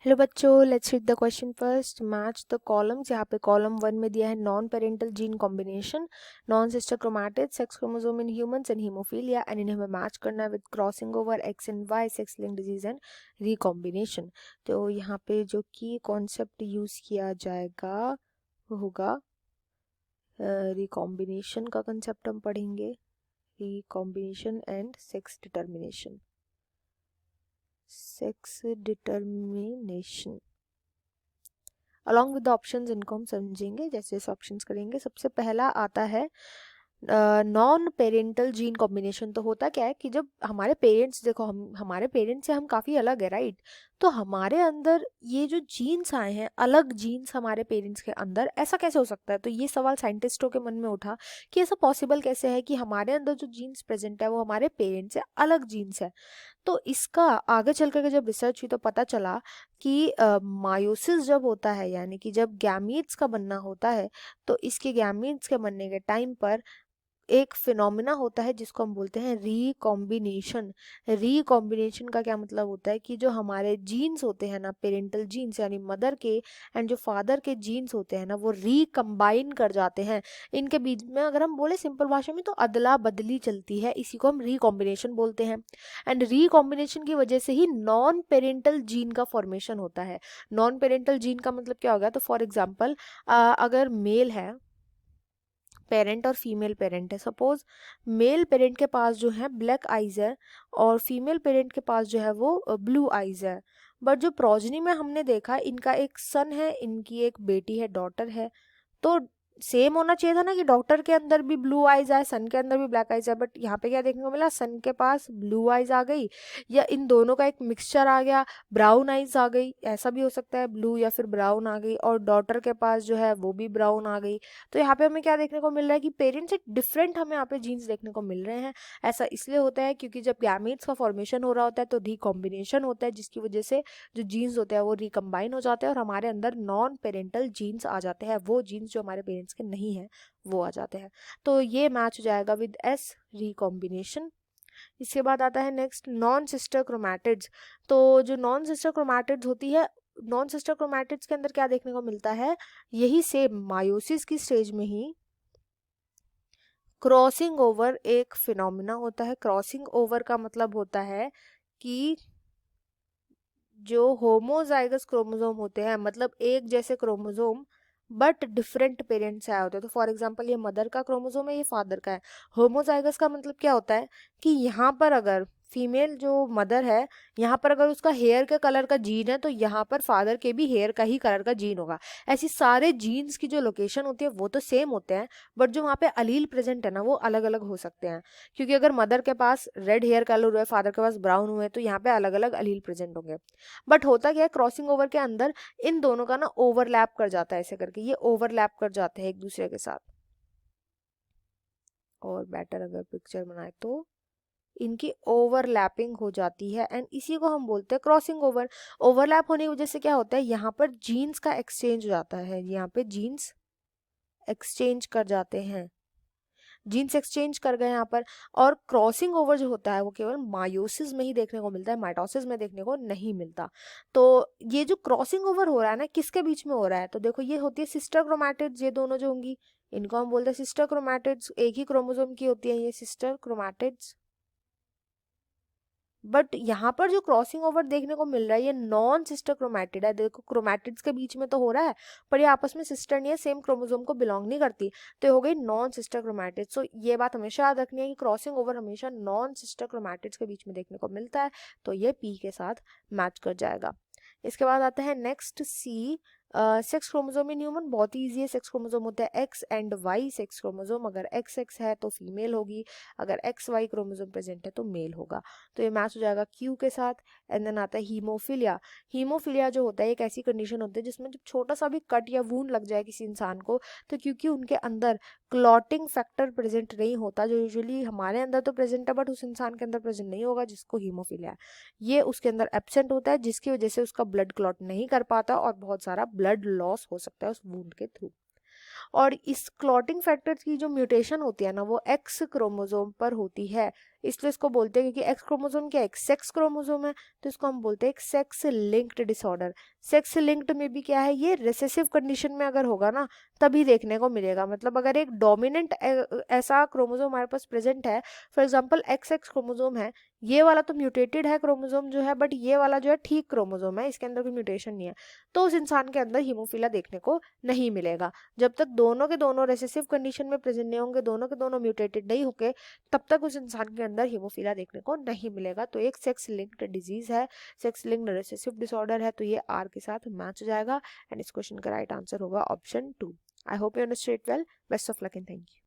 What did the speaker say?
Hello बच्चों, let's read the question first. Match the columns. यहाँ पे कॉलम 1 में दिया है non parental gene combination, non sister chromatid, sex chromosome in humans and haemophilia, and इन्हें हमें मैच करना है with crossing over X and Y, sex linked disease and recombination. तो यहाँ पे जो की कॉन्सेप्ट यूज किया जाएगा वो होगा रिकॉम्बिनेशन का कंसेप्ट हम पढ़ेंगे, recombination and sex determination. Sex determination along with the options, इनको हम समझेंगे जैसे जैसे ऑप्शंस करेंगे। सबसे पहला आता है नॉन पेरेंटल जीन कॉम्बिनेशन। तो होता क्या है कि जब हमारे पेरेंट्स, देखो हम हमारे पेरेंट्स से हम काफ़ी अलग है, राइट? तो हमारे अंदर ये जो जीन्स आए हैं, अलग जीन्स हमारे पेरेंट्स के अंदर, ऐसा कैसे हो सकता है? तो ये सवाल साइंटिस्टों के मन में उठा कि ऐसा पॉसिबल कैसे है कि हमारे अंदर जो जीन्स प्रेजेंट है वो हमारे पेरेंट्स से अलग जीन्स है। तो इसका आगे चल कर के जब रिसर्च हुई तो पता चला कि मायोसिस जब होता है, यानी कि जब गैमीट्स का बनना होता है, तो इसके गैमीट्स के बनने के टाइम पर एक फिनोमिना होता है जिसको हम बोलते हैं रिकॉम्बिनेशन। रिकॉम्बिनेशन का क्या मतलब होता है कि जो हमारे जीन्स होते हैं ना, पेरेंटल जीन्स यानी मदर के एंड जो फादर के जीन्स होते हैं ना, वो रिकम्बाइन कर जाते हैं। इनके बीच में अगर हम बोले सिंपल भाषा में तो अदला बदली चलती है, इसी को हम रिकॉम्बिनेशन बोलते हैं। एंड रिकॉम्बिनेशन की वजह से ही नॉन पेरेंटल जीन का फॉर्मेशन होता है। नॉन पेरेंटल जीन का मतलब क्या होगा? तो फॉर एग्जाम्पल अगर मेल है, पेरेंट और फीमेल पेरेंट है, सपोज मेल पेरेंट के पास जो है ब्लैक आइज है और फीमेल पेरेंट के पास जो है वो ब्लू आइज है, बट जो प्रोजनी में हमने देखा इनका एक सन है, इनकी एक बेटी है, डॉटर है। तो सेम होना चाहिए था ना कि डॉक्टर के अंदर भी ब्लू आइज आए, सन के अंदर भी ब्लैक आइज आए, बट यहाँ पे क्या देखने को मिला? सन के पास ब्लू आइज आ गई, या इन दोनों का एक मिक्सचर आ गया, ब्राउन आइज आ गई। ऐसा भी हो सकता है, ब्लू या फिर ब्राउन आ गई, और डॉटर के पास जो है वो भी ब्राउन आ गई। तो यहाँ पे हमें क्या देखने को मिल रहा है कि पेरेंट्स से डिफरेंट हमें यहाँ पे जीन्स देखने को मिल रहे हैं। ऐसा इसलिए होता है क्योंकि जब गैमीट्स का फॉर्मेशन हो रहा होता है तो रिकॉम्बिनेशन होता है, जिसकी वजह से जो जीन्स होते हैं वो रिकम्बाइन हो जाते हैं और हमारे अंदर नॉन पेरेंटल जीन्स आ जाते हैं। वो जीन्स जो हमारे पेरेंट्स के नहीं है वो आ जाते हैं। तो ये मैच हो जाएगा विद एस, रिकॉम्बिनेशन। इसके बाद आता है नेक्स्ट नॉन सिस्टर क्रोमैटिड्स। तो जो नॉन सिस्टर क्रोमैटिड्स होती है, नॉन सिस्टर क्रोमैटिड्स के अंदर क्या देखने को मिलता है? यही सेम मायोसिस की स्टेज में ही क्रॉसिंग ओवर एक फिनोमिना होता है। क्रॉसिंग ओवर का मतलब होता है कि जो होमोजाइगस क्रोमोसोम होते हैं, मतलब एक जैसे क्रोमोसोम बट डिफरेंट पेरेंट्स से आए होते हैं। तो फॉर एग्जांपल ये मदर का क्रोमोसोम है, ये फादर का है। होमोजाइगस का मतलब क्या होता है कि यहाँ पर अगर फीमेल जो मदर है, यहाँ पर अगर उसका हेयर के कलर का जीन है तो यहाँ पर फादर के भी हेयर का ही कलर का जीन होगा। ऐसी सारे जीन्स की जो लोकेशन होती है वो तो सेम होते हैं, बट जो वहाँ पे अलील प्रेजेंट है ना वो अलग अलग हो सकते हैं। क्योंकि अगर मदर के पास रेड हेयर कलर हुआ है, फादर के पास ब्राउन हुए, तो यहाँ पे अलग अलग अलील प्रेजेंट होंगे। बट होता क्या है, क्रॉसिंग ओवर के अंदर इन दोनों का ना ओवरलैप कर जाता है, ऐसे करके ये ओवरलैप कर जाते हैं एक दूसरे के साथ। और बेटर अगर पिक्चर बनाए तो इनकी ओवरलैपिंग हो जाती है एंड इसी को हम बोलते हैं क्रॉसिंग ओवर। ओवरलैप होने की वजह से क्या होता है, यहाँ पर जीन्स का एक्सचेंज हो जाता है, यहाँ पे जीन्स एक्सचेंज कर जाते हैं, जीन्स एक्सचेंज कर गए यहाँ पर। और क्रॉसिंग ओवर जो होता है वो केवल मायोसिस में ही देखने को मिलता है, माइटोसिस में देखने को नहीं मिलता। तो ये जो क्रॉसिंग ओवर हो रहा है ना, किसके बीच में हो रहा है? तो देखो ये होती है सिस्टर क्रोमैटिड्स, ये दोनों जो होंगी इनको हम बोलते हैं सिस्टर क्रोमैटिड्स। एक ही क्रोमोसोम की होती है ये सिस्टर क्रोमैटिड्स। बट यहाँ पर जो क्रॉसिंग ओवर देखने को मिल रहा है ये नॉन सिस्टर क्रोमैटिड है। देखो क्रोमैटिड्स के बीच में तो हो रहा है, पर ये आपस में सिस्टर नहीं है, सेम क्रोमोसोम को बिलोंग नहीं करती, तो ये हो गई नॉन सिस्टर क्रोमैटिड। सो ये बात हमेशा याद रखनी है कि क्रॉसिंग ओवर हमेशा नॉन सिस्टर क्रोमैटिड्स के बीच में देखने को मिलता है। तो ये पी के साथ मैच कर जाएगा। इसके बाद आता है next C, sex chromosome in human. बहुत ही ईजी है। सेक्स क्रोमोसोम होता है X and Y sex chromosome. अगर एक्स एक्स है तो फीमेल होगी, अगर एक्स वाई क्रोमोसोम प्रेजेंट है तो मेल होगा। तो ये मैच हो जाएगा क्यू के साथ। एंड देन आता है हीमोफीलिया। हीमोफीलिया जो होता है एक ऐसी कंडीशन होती है जिसमें जब छोटा सा भी कट या वूंड लग जाए किसी इंसान को, तो क्योंकि उनके अंदर क्लॉटिंग फैक्टर प्रेजेंट नहीं होता, जो यूजुअली हमारे अंदर तो प्रेजेंट है बट उस इंसान के अंदर प्रेजेंट नहीं होगा जिसको हीमोफीलिया है, ये उसके अंदर एब्सेंट होता है, जिसकी वजह से उसका ब्लड क्लॉट नहीं कर पाता और बहुत सारा ब्लड लॉस हो सकता है उस वूंड के थ्रू। और इस क्लॉटिंग फैक्टर की जो म्यूटेशन होती है ना वो एक्स क्रोमोसोम पर होती है। इसलिए इसको बोलते हैं, क्योंकि एक्स क्रोमोसोम क्या है, एक सेक्स क्रोमोसोम है, तो इसको हम बोलते हैं एक sex linked disorder. Sex linked में भी क्या है, ये रिसेसिव कंडीशन में अगर होगा ना तभी देखने को मिलेगा। मतलब अगर एक डोमिनेंट ऐसा क्रोमोसोम हमारे पास प्रेजेंट है, for example x x chromosome है, ये वाला तो म्यूटेटेड है क्रोमोसोम जो है, बट ये वाला जो है ठीक क्रोमोसोम है, इसके अंदर कोई म्यूटेशन नहीं है, तो उस इंसान के अंदर हीमोफीलिया देखने को नहीं मिलेगा। जब तक दोनों के दोनों रेसेसिव कंडीशन में प्रेजेंट नहीं होंगे, दोनों के दोनों म्यूटेटेड नहीं होंगे, तब तक उस इंसान के अंदर हीमोफीलिया देखने को नहीं मिलेगा। तो एक सेक्स लिंक्ड डिजीज है, सेक्स लिंक्ड रेसेसिव डिसऑर्डर है, तो ये आर के साथ मैच हो जाएगा एंड इस क्वेश्चन का राइट आंसर होगा option 2। I hope you understood well. Best of luck and thank you.